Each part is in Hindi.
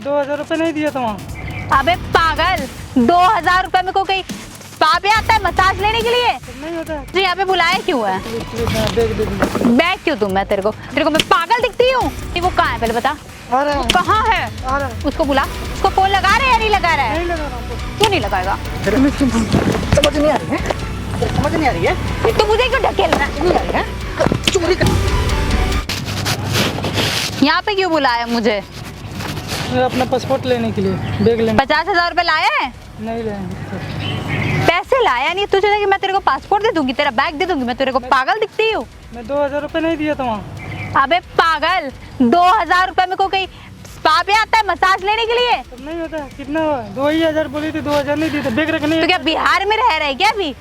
2000 रुपये नहीं दिया था वहाँ। अबे पागल, 2000 रुपए में को कहीं स्पा पे आता है मसाज लेने के लिए? नहीं होता है। तो यहाँ पे बुलाया क्यों है? बैग क्यों दूं मैं तेरे को मैं पागल दिखती हूँ? वो कहाँ है पहले बता, आ रहा है, कहाँ है? आ रहा है। उसको बुला, उसको फोन लगा रहा है या नहीं लगा रहा है? नहीं लगा रहा हूँ। क्यों नहीं लगाएगा? समझ नहीं आ रही है, समझ नहीं आ रही है। तो मुझे क्यों ढकेल रहा नहीं आ रही है, चोरी कर। यहाँ पे क्यों बुलाया मुझे? मैं अपना पासपोर्ट लेने के लिए बैग लेने। 50,000 रुपए लाया है? नहीं ले। पैसे लाया नहीं तुझे कि मैं तेरे को पासपोर्ट दे दूंगी, तेरा बैग दे दूंगी, मैं तेरे को पागल दिखती हूँ? मैं 2000 रुपये नहीं दिया था वहाँ। अबे पागल, 2000 रुपए में को कहीं स्पा पे आता है मसाज लेने के लिए? तब नहीं होता है। कितना हुआ? 2000 बोली थी, 2000 नहीं दी। तो बैग रखने। तो क्या बिहार में रह रहा है क्या अभी?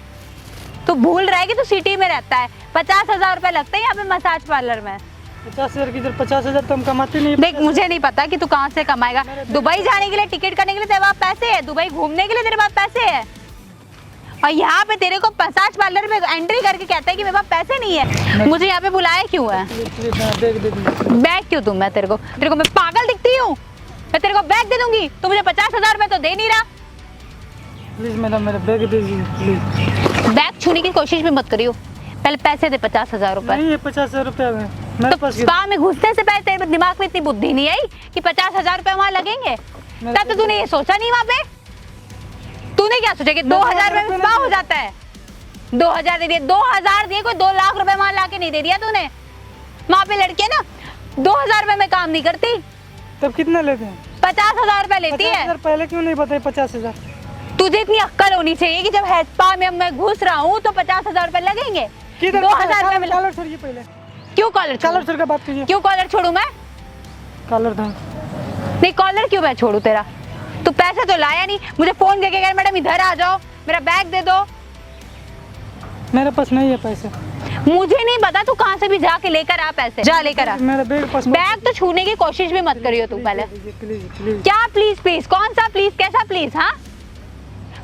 तू भूल रहा है कि तू सिटी में रहता है। 50,000 रुपए लगते हैं यहाँ पे मसाज पार्लर में। 50,000 की 50,000 तो हम कमाते नहीं। देख मुझे नहीं पता कि तू कहाँ से कमाएगा। दुबई जाने के लिए टिकट करने के लिए तेरे पास पैसे है, दुबई घूमने के लिए तेरे पास पैसे है, और यहाँ पे तेरे को मसाज पार्लर में एंट्री करके कहता है कि मेरे पास पैसे नहीं है। मुझे यहाँ पे बुलाया क्यों है? बैग दे दीजिए। बैग क्यों दूं मैं तेरे को मैं पागल दिखती हूँ? मैं तेरे को बैग दे दूंगी तो मुझे 50,000 रुपए तो दे नहीं रहा। प्लीज मैडम मेरा बैग दे दीजिए प्लीज। बैग छूने की कोशिश भी मत करियो, पहले पैसे दे 50,000 रुपए। नहीं है 50,000 रुपये में मेरे तो पास। स्पा में घुसने से पहले तेरे दिमाग में इतनी बुद्धि नहीं आई कि 50,000 रुपए वहाँ लगेंगे? तब तो तूने ये सोचा नहीं वहाँ पे? तूने क्या सोचा कि 2000 रुपए में स्पा हो जाता है? 2000 दे दिए, 2000 दिए, कोई 2 लाख रुपए वहाँ लाके नहीं दे दिया तूने। वहाँ पे लड़के ना 2000 रुपए में काम नहीं करती। तब कितना लेते हैं? 50,000 रुपए लेती है। 50,000 पहले क्यों नहीं बताए? 50,000। तुझे इतनी अक्ल होनी चाहिए कि जब हेड स्पा में मैं घुस रहा हूँ तो 50,000 रुपए लगेंगे। 2000 रुपए में कॉलर छोड़िए पहले। क्यों कॉलर कॉलर छोड़ के बात कीजिए। क्यों कॉलर छोड़ू मैं? कॉलर था। नहीं कॉलर क्यों मैं छोड़ू तेरा? तू पैसे तो लाया नहीं, मुझे फोन करके कह मैडम इधर आ जाओ, मेरा बैग दे दो। मेरे पास नहीं है पैसे। मुझे नहीं पता, तू कहाँ से भी जाके लेकर आ पैसे, जा लेकर आ। मेरा बैग तो छूने की कोशिश भी मत करियो तू पहले। Please please. क्या प्लीज प्लीज? कौन सा प्लीज? कैसा प्लीज? हाँ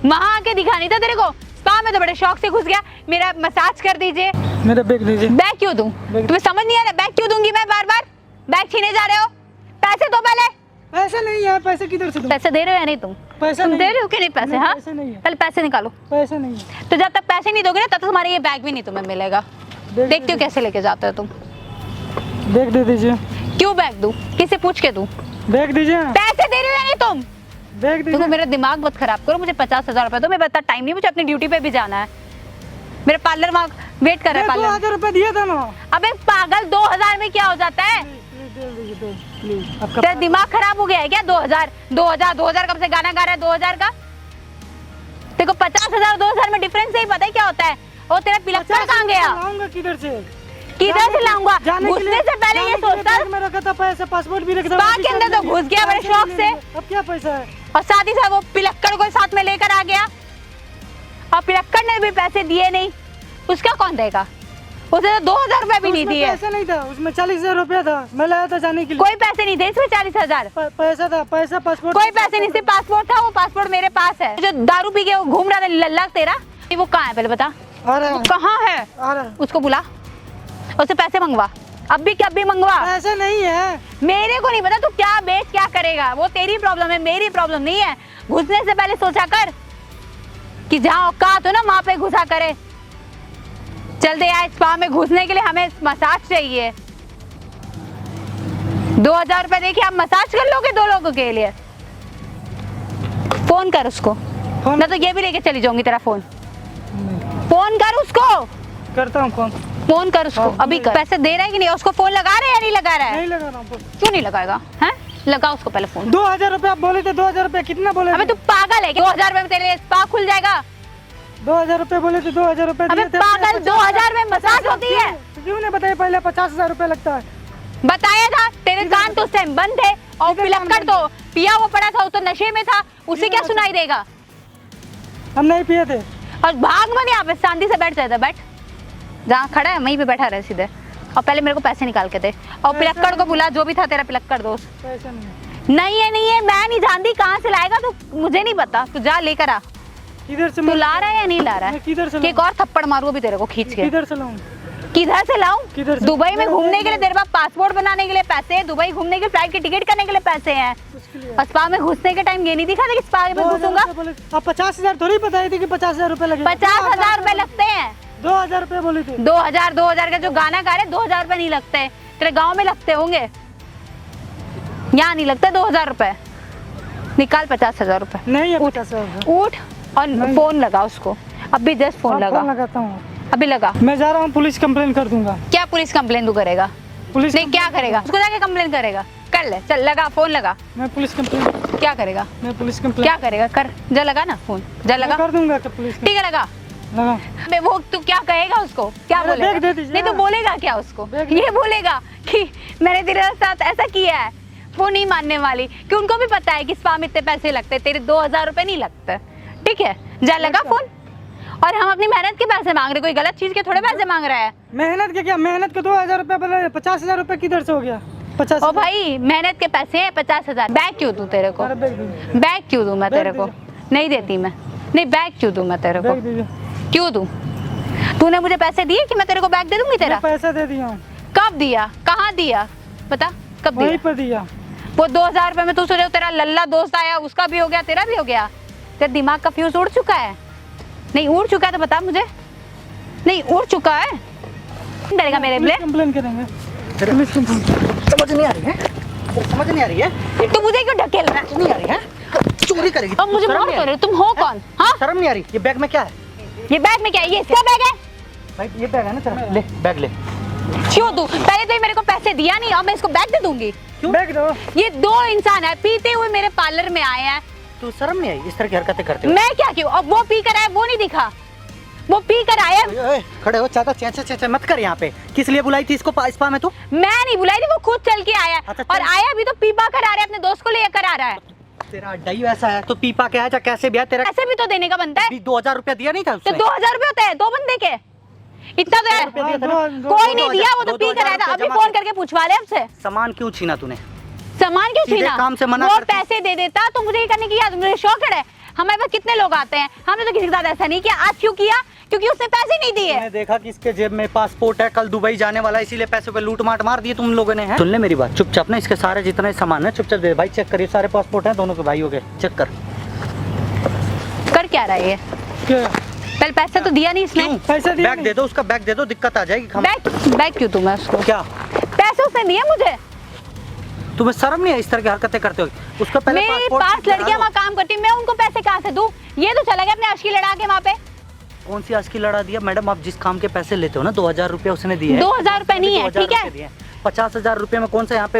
वहाँ आके दिखानी था तेरे को। स्पा में तो बड़े शौक से घुस गया, मेरा मसाज कर दीजिए। मेरा बैग दीजिए। बैग क्यों दूं? तुम्हें समझ नहीं आ रहा बैग क्यों दूंगी मैं? बार बार बैग छीने जा रहे हो। पैसे दो पहले। पैसे नहीं है। पैसे किधर से दूं? पैसे दे रहे हो या नहीं तुम? पैसे तुम नहीं दे रहे हो कि नहीं पैसे? हाँ पैसे नहीं है। पहले पैसे निकालो। पैसे नहीं है। तो जब तक पैसे नहीं दोगे ना तब तक तुम्हारे ये बैग भी नहीं तुम्हें मिलेगा। बैग देखते हो कैसे लेके जाते हो तुम। बैग दे दीजिए। क्यों बैग दूं? किसे पूछ के दूं? बैग दीजिए। पैसे दे रहे हो या नहीं तुम? बैग देखो दीजिए। मेरा दिमाग मत खराब करो। मुझे 50,000 रुपए दो, मेरे पास टाइम नहीं, मुझे अपनी ड्यूटी पे भी जाना है। मेरा पार्लर वहाँ वेट कर रहा है। पार्लर 2000 रुपये दिया था ना। अबे पागल, 2000 में क्या हो जाता है? प्लीज आपका तेरा दिमाग खराब हो गया है क्या? 2000 कब से गाना गा रहा है 2000 का? देखो 50,000 2000 में डिफरेंस नहीं पता है क्या होता है? और तेरा पिलक्कड़ कहाँ गया? लाऊंगा किधर से? किधर से लाऊंगा? घुसने से पहले ये सोचता मैं रखा था पैसे, पासपोर्ट भी रखा था। स्पा के अंदर तो घुस गया बड़े शौक से, अब क्या पैसा है? और साथ ही साथ वो पिलक्कड़ को साथ में लेकर आ गया, और पिलक्कड़ ने भी पैसे दिए नहीं। उसका कौन देगा? उसे तो 2000 रुपए भी नहीं दिए। पैसा नहीं था उसमें, 40,000 रुपया था। मैं लाया था जाने के लिए। कोई पैसे नहीं थे इसमें। 40,000 पैसा था। पैसा पासपोर्ट। कोई पैसे नहीं, सिर्फ पासपोर्ट था। वो पासपोर्ट मेरे पास है। जो दारू पी के वो घूम रहा था लल्ला तेरा, वो कहाँ है पहले बता? आ रहा है। कहाँ है? आ रहा है। उसको बुला, उससे पैसे मंगवा। अब भी मंगवा। पैसा नहीं है। मेरे को नहीं पता तू क्या बेच क्या करेगा, वो तेरी प्रॉब्लम है, मेरी प्रॉब्लम नहीं है। घुसने से पहले सोचा कर कि जहाँ औकात हो ना वहां पे घुसा करे। चल दे यार, स्पा में घुसने के लिए हमें मसाज चाहिए। 2000 रुपए देखिए आप मसाज कर लोगे 2 लोगों के लिए? फोन कर उसको, मैं तो ये भी लेके चली जाऊंगी तेरा फोन। फोन कर उसको। करता हूँ फोन कर उसको अभी कर। पैसे दे रहा है कि नहीं? उसको फोन लगा रहे हैं या नहीं लगा रहा है? नहीं लगा रहा हूँ। क्यों नहीं लगाएगा? हैं लगा उसको पहले फोन। 2000 रुपये आप बोले थे। 2000 रुपये कितना बोले? अबे तू पागल है? 2000 रुपए में तेरे लिए स्पा खुल जाएगा? 2000 रुपये बोले थे। 2000 रुपये अबे पागल, 2000 में मसाज होती है? क्यों नहीं बताया पहले? 50,000 रुपये लगता है। बताया था, तेरे कान तो उस टाइम बंद थे, और पिलक्कड़ तो पिया हुआ पड़ा था, वो तो नशे में था, उसे क्या सुनाई देगा? हम नहीं पिए थे। और भाग मत यहाँ पे, शांति से बैठ जाता। बैठ जहाँ खड़ा है वहीं पे बैठा रहे सीधे, और पहले मेरे को पैसे निकाल के दे। और पिलक्कड़ को बुला, जो भी था तेरा पिलक्कड़ दोस्त। पैसा नहीं है। नहीं है, मैं नहीं जानती कहाँ से लाएगा तू, मुझे नहीं पता। तू जा लेकर आ। किधर से? तू ला रहा है या नहीं ला रहा है? किधर से? एक और थप्पड़ मारू अभी तेरे को खींच के। किधर से लाऊं? किधर से लाऊं? किधर से? दुबई में घूमने के लिए तेरे पास पासपोर्ट बनाने के लिए पैसे हैं, दुबई घूमने के फ्लाइट की टिकट करने के लिए पैसे हैं, और स्पा में घुसने के टाइम ये नहीं दिखा था कि स्पा में घुसूंगा। आप 50,000 थोड़ी बताई थी कि 50,000 रुपए लगे। 50,000 रुपए लगते हैं। 2,000 रुपए बोली थी। 2000 का जो गाना गा रहे 2000 रुपए नहीं लगते, तेरे गाँव में लगते होंगे, यहाँ नहीं लगते 2000 रुपए। निकाल 50,000 रुपए। नहीं है 50,000। उठ और फोन लगा उसको, अभी जस्ट फोन लगा। लगाता हूँ, अभी लगा। मैं जा रहा हूँ, पुलिस कंप्लेन कर दूंगा। क्या पुलिस कंप्लेन तू करेगा? पुलिस नहीं क्या करेगा? उसको जाके कंप्लेन करेगा? कर ले, चल लगा, फोन लगा। मैं पुलिस कंप्लेन क्या करेगा? मैं पुलिस कंप्लेन क्या करेगा? कर, जा लगा ना फोन, जा लगा। कर दूंगा कि पुलिस ठीक है लगा। लगा। अबे वो तू क्या कहेगा उसको? क्या अरे बोलेगा? बैग दे दीजिए नहीं तो ना। बोलेगा क्या उसको? बैग दे। ये बोलेगा कि मैंने तेरे साथ ऐसा किया है। वो नहीं मानने वाली, कि उनको भी पता है कि स्पा में इतने पैसे लगते, तेरे 2000 रुपए नहीं लगते। ठीक है, जा लगा फोन। और हम अपनी मेहनत के पैसे मांग रहे, कोई गलत चीज के थोड़े पैसे मांग रहा है। मेहनत के क्या? मेहनत के 2,000 रुपए बोले, 50,000 रुपए किधर से हो गया? 50। ओ भाई मेहनत के पैसे हैं 50,000। बैग क्यों दूं तेरे को? अरे बैग दीजिए। बैग क्यों दूं मैं बैग तेरे को? नहीं देती मैं। नहीं बैग क्यों दूं मैं तेरे को? बैग दीजिए। क्यों दूं? तूने मुझे पैसे दिए कि मैं तेरे को बैग दे दूंगी तेरा? मैं पैसा दे दिया हूँ। कब दिया? कहाँ दिया? बता कब वहीं दिया? पर दिया। वो 2000 रुपए में तू सोचे तेरा लल्ला दोस्त आया, उसका भी हो गया, तेरा भी हो गया। तेरा दिमाग का फ्यूज उड़ चुका है? नहीं उड़ चुका है तो बता मुझे। नहीं उड़ चुका है? डरेगा मेरे लिए? कंप्लेन करेंगे। Police complain. समझ नहीं आ रही है? समझ नहीं आ रही है? तू मुझे क्यों ढकेल रहा है? नहीं आ रही है? चोरी करेगी? अब मुझे शर्म मार नहीं आ कर रही? रहे हो? तुम हो कौन? हाँ शर्म नहीं आ रही? ये बैग में क्या है? ये बैग में क्या है? ये इसका बैग है? भाई ये बैग है ना तेरा, ले बैग ले। क्यों दूं? पहले तो ये मेरे को पैसे दिया नहीं, अब मैं इसको बैग दे दूंगी? बैग दो। ये दो इंसान है, पीते हुए मेरे पार्लर में आए हैं। तू शर्म नहीं आई इस तरह की हरकतें करते हो? मैं क्या क्यों? अब वो पी कर आया, वो नहीं दिखा? वो पी कर आया। ओए, खड़े हो, चाचा चेंचे मत कर यहाँ पे। किस लिए बुलाई थी इसको स्पा में तू? मैं नहीं बुलाई थी, वो खुद चल के आया। अच्छा, और चल। आया भी तो पीपा कर आ रहा है, अपने दोस्त को लेकर आ रहा है। तेरा अड्डा ही वैसा है, तो पीपा के आया चाहे कैसे भी आया, तेरा ऐसे भी तो देने का बनता है। 2,000 रुपया दिया नहीं था तो उसने? 2000 रुपए होते हैं 2 बंदे के, इतना तो है। रुपया दिया था ना? कोई नहीं दिया, वो तो पी कर आया था। अभी फोन करके पूछवा ले हमसे। सामान क्यों छीना तूने? सामान क्यों सीधे छीना? काम से मना वो करती। पैसे दे देता तो मुझे ये करने की याद, मुझे शौक है। हमारे पास कितने लोग आते हैं, हमने तो किसी के साथ ऐसा नहीं किया। आज क्यों किया? क्योंकि उसने पैसे नहीं दिए। मैंने देखा कि इसके जेब में पासपोर्ट है, कल दुबई जाने वाला है, इसीलिए पैसों पे लूट मार मार दिए तुम लोगों ने। हैं? सुन ले मेरी बात, चुपचाप ना इसके सारे जितने सामान है चुपचाप दे भाई। चेक करिए, सारे पासपोर्ट हैं दोनों के भाइयों के, चेक कर। कर क्या रहा है ये? क्या? पहले पैसा तो दिया नहीं इसने। क्यों? पैसा दिया बैग नहीं। दे दो, उसका बैग दे दो, दिक्कत आ जाएगी। बैग क्यों दूं मैं उसको? क्या पैसे उसने दिए मुझे। तुम्हें शर्म नहीं है इस तरह की हरकतें करते हो? उसका पहले मेरे पासपोर्ट 5 लड़कियां वहाँ काम करती, मैं उनको पैसे कहाँ से दूं? ये तो चला गया अपने आशिकी लड़ा के वहाँ पे। कौन सी आज की लड़ा दिया? मैडम आप जिस काम के पैसे लेते हो ना, 2,000 रुपया उसने दिए हैं। 2000 रुपए नहीं है, ठीक है? 50,000 रुपए में कौन सा यहाँ पे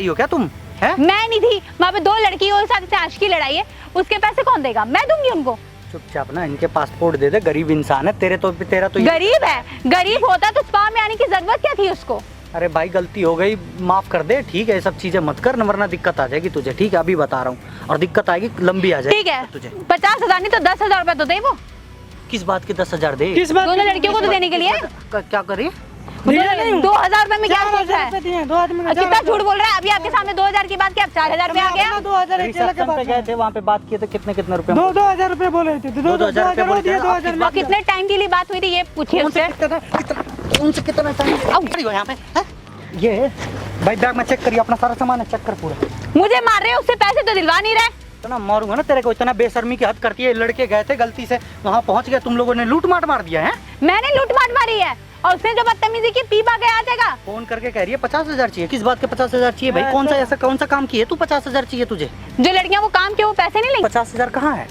हो क्या तुम? है मैं नहीं थी वहाँ पे, 2 लड़कियों के साथ आशिकी लड़ाई है, उसके पैसे कौन देगा? मैं दूंगी उनको। चुपचाप ना इनके पासपोर्ट दे दे, गरीब इंसान है। तेरा तो गरीब है, गरीब होता तो स्पा में आने की जरूरत क्या थी उसको? अरे भाई गलती हो गई, माफ कर दे, ठीक है? ये सब चीजें मत कर, वरना दिक्कत आ जाएगी तुझे, ठीक है? अभी बता रहा हूँ, और दिक्कत आएगी, लंबी आ जाएगी। ठीक है, तुझे 50,000 नहीं तो 10,000 रुपए तो दे वो। किस बात के 10,000 दे? किस बात? दोनों लड़कियों को तो देने के लिए। क्या करिए? 2000 रुपए में क्या सोच रहा है? दिए 2 आदमी का। कितना झूठ बोल रहा है? अभी आपके सामने 2000 की बात क्या 4000 रुपए आ गया? 2,000 रिसेप्शन पे गए थे, वहाँ पे बात किए थे, कितने रुपए? 2,000 रुपए बोले थे। 2,000 रुपए बोले थे। 2,000 और कितने टाइम के लिए बात हुई थी ये पूछिए उससे। उनसे कितना टाइम हो यहाँ पे? हैं? ये भाई बैग में चेक करिए, अपना सारा सामान है, चेक कर पूरा। मुझे मार रहे हो, उससे पैसे तो दिलवा नहीं रहे। इतना मारूंगा ना तेरे को, इतना बेशर्मी की हद करती है। लड़के गए थे गलती से, वहाँ पहुँच गए, तुम लोगों ने लूट मार मार दिया है। मैंने लूट मार मारी है, और उसने जो बदतमीजी की पीपा के आ जाएगा। फोन करके कह रही है 50,000 चाहिए। किस बात के 50,000 चाहिए भाई? कौन सा काम किया तू? 50,000 चाहिए तुझे? जो लड़कियां वो काम किए वो पैसे नहीं लेंगी। 50,000 कहाँ है?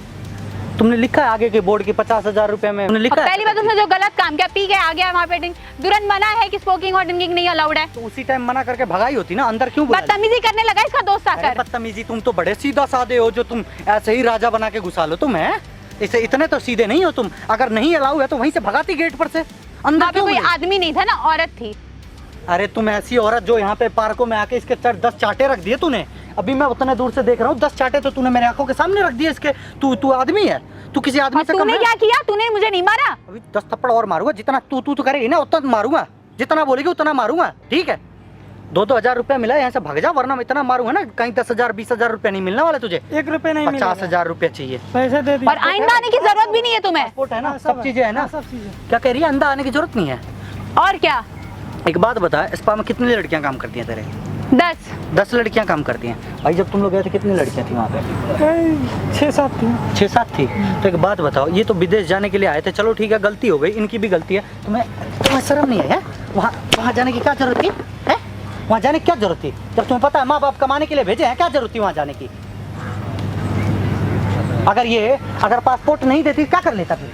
तुमने लिखा है आगे के बोर्ड के 50,000 रुपए में, तुमने लिखा है। पहली बात उसने जो गलत काम किया, पी के आ गया वहाँ पे, तुरंत मना है कि स्मोकिंग और ड्रिंकिंग नहीं अलाउड है। तो उसी टाइम मना करके भगाई होती ना, अंदर क्यों बुला? बदतमीजी करने लगा इसका दोस्त अरे आकर। बदतमीजी, तुम तो बड़े सीधा साधे हो, जो तुम ऐसे ही राजा बना के घुसा लो तुम, है? इसे इतने तो सीधे नहीं हो तुम। अगर नहीं अलाउ है तो वहीं से भगाती गेट पर से, अंदर वहाँ पे क्यों कोई बुलाई? आदमी नहीं था ना, औरत थी। अरे तुम ऐसी औरत जो यहाँ पे पार्कों में आके इसके 10 चाटे रख दिए तूने। अभी मैं उतने दूर से देख रहा हूँ, 10 चाटे तो तूने मेरे आंखों के सामने रख दिए इसके। तू आदमी है? तू किसी आदमी से कम तूने है? क्या किया? तूने मुझे नहीं मारा। अभी 10 थप्पड़ और मारूंगा, जितना तू करेगी ना उतना मारूंगा, जितना बोलेगी उतना मारूंगा, ठीक है? 2,000 रुपया मिला, यहाँ से भाग जा, वरना मैं इतना मारूंगा ना, कहीं 10,000 20,000 रुपया नहीं मिलने वाले तुझे। 1 रुपए नहीं मिलेगा। 50,000 रुपया चाहिए। पैसे दे दिए। और आइंदा आने की जरूरत भी नहीं है तुम्हें। पासपोर्ट है ना, सब चीजें है ना। सब चीजें। क्या कह रही है? अंदर आने की जरूरत नहीं है। और क्या? एक बात बता, स्पा में कितनी लड़कियां काम करती हैं तेरे? 10। 10 लड़कियां काम करती हैं। भाई जब तुम लोग गए थे कितनी लड़कियां थी वहाँ पे? 6-7 थी। 6-7 थी। तो एक बात बताओ, ये तो विदेश जाने के लिए आए थे, चलो ठीक है गलती हो गई, इनकी भी गलती है, तुम्हें शर्म नहीं है? वहाँ जाने की क्या जरूरत थी? है वहाँ जाने की क्या जरूरत थी? जब तुम्हें पता है माँ बाप कमाने के लिए भेजे हैं, क्या जरूरत थी वहाँ जाने की? अगर पासपोर्ट नहीं देती क्या कर लेता फिर?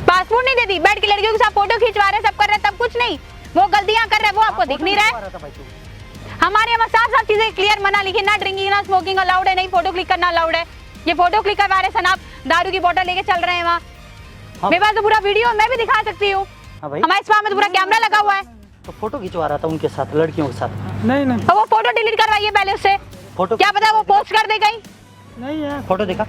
पासपोर्ट नहीं देती, बैठ के लड़कियों के साथ फोटो खिंचवा रहे, सब कर रहे, तब कुछ नहीं। वो गलतियां कर रहे हैं, वो आपको दिख नहीं रहा है? हमारे यहाँ साफ चीजें क्लियर मना लिखी, ना ड्रिंकिंग ना स्मोकिंग अलाउड है, नहीं फोटो क्लिक करना अलाउड है। ये फोटो क्लिक करवा रहे हैं, आप दारू की बोतल लेके चल रहे हैं वहाँ। मेरे पास तो पूरा वीडियो मैं भी दिखा सकती हूँ। हमारे स्पा में तो पूरा कैमरा लगा हुआ है। तो फोटो खिंचवा रहा था उनके साथ, लड़कियों के साथ? नहीं तो वो फोटो डिलीट करवाइए पहले उससे। फोटो क्या पता वो पोस्ट कर दे कहीं। नहीं है, फोटो देखा?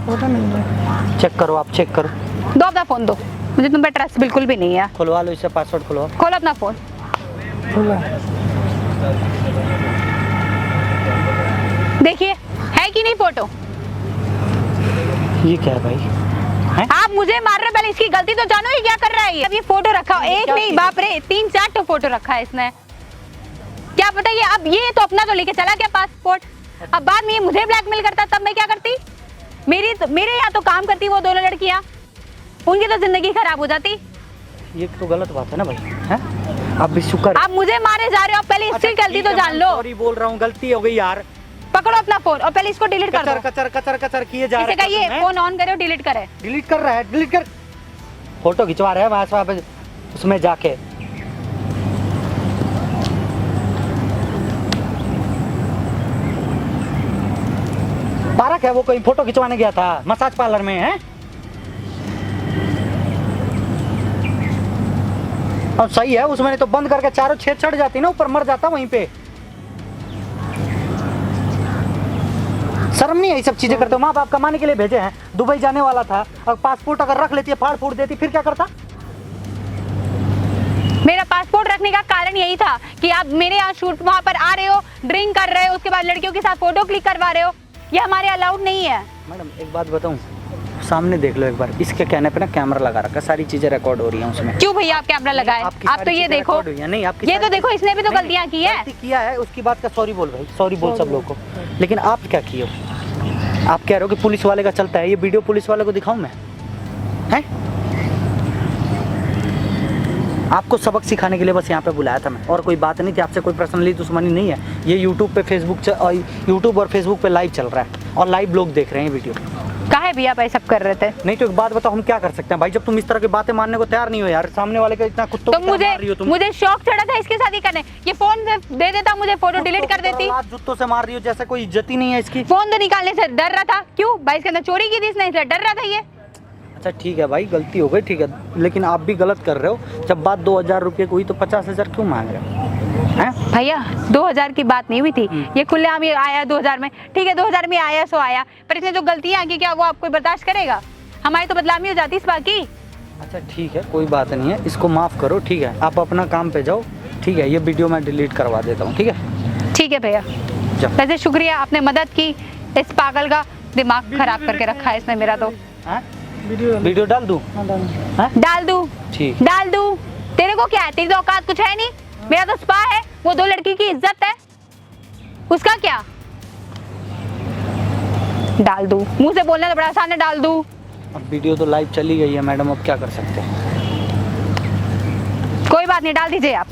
फोटो नहीं है। चेक करो, आप चेक करो। दो अपना फोन दो, मुझे तुम पे ट्रस्ट बिल्कुल भी नहीं है। खुलवा लो इससे, पासवर्ड खुलवाओ। खोलो अपना फोन। खुला। देखिए है कि नहीं फोटो? ये क्या है भाई? आप मुझे मार रहे, पहले इसकी गलती तो जानो ही क्या कर रहा है ये। अब ये फोटो रखा हो, एक नहीं बाप रे 3-4 तो फोटो रखा है इसने। क्या पता ये अब ये तो अपना तो लेके चला गया पासपोर्ट, अब बाद में ये मुझे ब्लैकमेल करता, तब मैं क्या करती? मेरे यहाँ तो काम करती वो दोनों लड़कियाँ, उनकी तो जिंदगी खराब हो जाती। ये तो गलत बात है ना भाई, हैं? आप भी शुक्र, आप मुझे मारे जा रहे हो, पहले इसकी गलती तो जान लो। सॉरी बोल रहा हूँ, गलती हो गई यार। पकड़ो अपना फोन और पहले इसको डिलीट कर दो। कचर किए जा इसे रहे कहिए हैं। फोन ऑन करे और डिलीट करे। डिलीट कर रहा है, डिलीट कर। फोटो खिंचवा रहे हैं वहां पे उसमें जाके। पार्क है वो, कोई फोटो खिंचवाने गया था मसाज पार्लर में, है? अब सही है, उसमें तो बंद करके चारों छेद चढ़ जाती ना, ऊपर मर जाता वहीं पे। शर्म नहीं है ये सब चीजें करते हो? माँ बाप कमाने के लिए भेजे हैं, दुबई जाने वाला था, और पासपोर्ट अगर रख लेती है, फाड़ फूड़ देती, फिर क्या करता? मेरा पासपोर्ट रखने का कारण यही था कि आप मेरे यहाँ शूट वहाँ पर आ रहे हो, ड्रिंक कर रहे हो, उसके बाद लड़कियों के साथ फोटो क्लिक करवा रहे हो, ये हमारे अलाउड नहीं है। मैडम एक बात बताऊं, सामने देख लो एक बार, इसके कहने पे ना कैमरा लगा रखा, सारी चीजें रिकॉर्ड हो रही हैं उसमें। क्यों भैया आप कैमरा लगाए? आप तो ये देखो, नहीं आपकी ये तो देखो, इसने भी तो गलतियाँ की है। गलती किया है, उसकी बात का सॉरी बोल भाई, सॉरी बोल सब लोगों को। लेकिन आप क्या किए हो? आप कह रहे हो कि पुलिस वाले का चलता है, ये वीडियो पुलिस वाले को दिखाऊं मैं? हैं? आपको सबक सिखाने के लिए बस यहाँ पे बुलाया था मैं, और कोई बात नहीं थी, आपसे कोई पर्सनली दुश्मनी नहीं है। ये यूट्यूब और फेसबुक पे लाइव चल रहा है, और लाइव लोग देख रहे हैं वीडियो। काहे भैया आप सब कर रहे थे? नहीं तो एक बात बताओ, हम क्या कर सकते हैं भाई, जब तुम इस तरह की बातें मानने को तैयार नहीं हो यार, सामने वाले का इतना कुत्तों तो की तरह मार रही हो तुम। मुझे शौक चढ़ा था इसके साथ ही करने, ये फोन दे देता मुझे, फोटो डिलीट कर देती। जुत्तों से मार रही हो, जैसे कोई इज्जत ही नहीं है इसकी। फोन तो निकालने से डर रहा था, क्यों भाई इसके अंदर चोरी की थी इसने, इसलिए डर रहा था ये। अच्छा ठीक है भाई, गलती हो गई, ठीक है, लेकिन आप भी गलत कर रहे हो। जब बात 2000 रुपये की हुई तो 50,000 क्यों मांग रहे हो? हैं? भैया 2000 की बात नहीं हुई थी, ये खुलेआम ये आया 2000 में, ठीक है 2000 में आया सो आया, पर इसने जो गलतियां की क्या वो आपको बर्दाश्त करेगा? हमारी तो बदनामी हो जाती इस बात की। अच्छा ठीक है, कोई बात नहीं है, इसको माफ़ करो, ठीक है, आप अपना काम पे जाओ, ठीक है, ये वीडियो मैं डिलीट करवा देता हूँ, ठीक है? ठीक है भैया, वैसे शुक्रिया, आपने मदद की। इस पागल का दिमाग खराब करके रखा है इसने मेरा। तो वीडियो डाल दूँ? डाल दूँ? ठीक, डाल दूँ। तेरे को क्या है, तेरी तो औकात कुछ है नहीं। मेरा तो स्पा है, वो 2 लड़की की इज्जत है, उसका क्या? डाल दूँ? मुंह से बोलना तो बड़ा आसान है, डाल दूँ। अब वीडियो तो लाइव चली गई है मैडम, अब क्या कर सकते हैं? कोई बात नहीं, डाल दीजिए आप।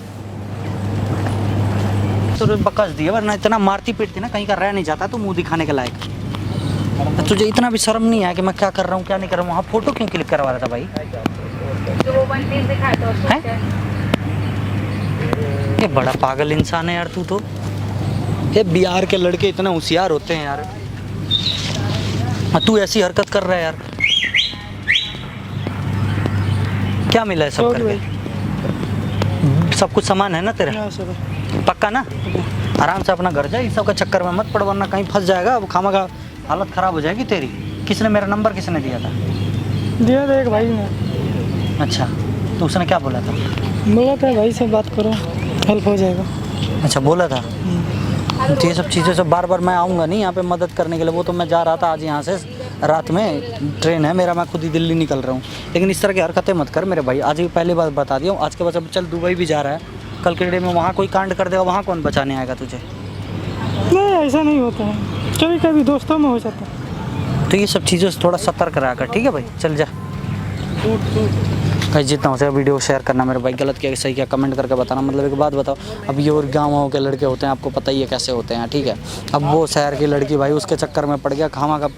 तो बकस दिया, वरना इतना मारती पीटती ना, कहीं का रह नहीं जाता तो मुंह दिखाने के लायक। तुझे इतना भी शर्म नहीं है कि मैं क्या कर रहा हूँ क्या नहीं कर रहा हूँ? वहाँ फोटो क्यों क्लिक करवा रहा था भाई? ये बड़ा पागल इंसान है यार तू तो। ये बिहार के लड़के इतना होशियार होते हैं यार, तू ऐसी हरकत कर रहा है यार। क्या मिला है सब करके? सब कुछ सामान है ना तेरा? पक्का ना? आराम से अपना घर जा, इस सब का चक्कर में मत पड़, वरना कहीं फंस जाएगा, वो खामखा हालत खराब हो जाएगी तेरी। किसने मेरा नंबर किसने दिया था? दिया था एक भाई ने। अच्छा, तो उसने क्या बोला था? बोला था भाई से बात करो, हेल्प हो जाएगा। अच्छा बोला था? तो ये सब चीज़ें सब बार बार मैं आऊँगा नहीं यहाँ पे मदद करने के लिए, वो तो मैं जा रहा था आज यहाँ से रात में ट्रेन है मेरा, मैं खुद ही दिल्ली निकल रहा हूँ। लेकिन इस तरह की हरकतें मत कर मेरे भाई। आज ही पहली बार बता दिया हूँ, आज के बाद अब चल दुबई भी जा रहा है, कल के डे में वहाँ कोई कांड कर देगा, वहाँ कौन बचाने आएगा तुझे? नहीं ऐसा नहीं होता है, कभी कभी दोस्तों में हो जाता है। तो ये सब चीज़ों से थोड़ा सतर्क रहा कर, ठीक है भाई? चल जा भाई, जितना हो सके वीडियो शेयर करना मेरे भाई। गलत क्या सही क्या कमेंट करके बताना। मतलब एक बात बताओ, अब ये और गाँव के लड़के होते हैं, आपको पता ही है कैसे होते हैं, ठीक है? अब वो शहर की लड़की भाई उसके चक्कर में पड़ गया, खामा का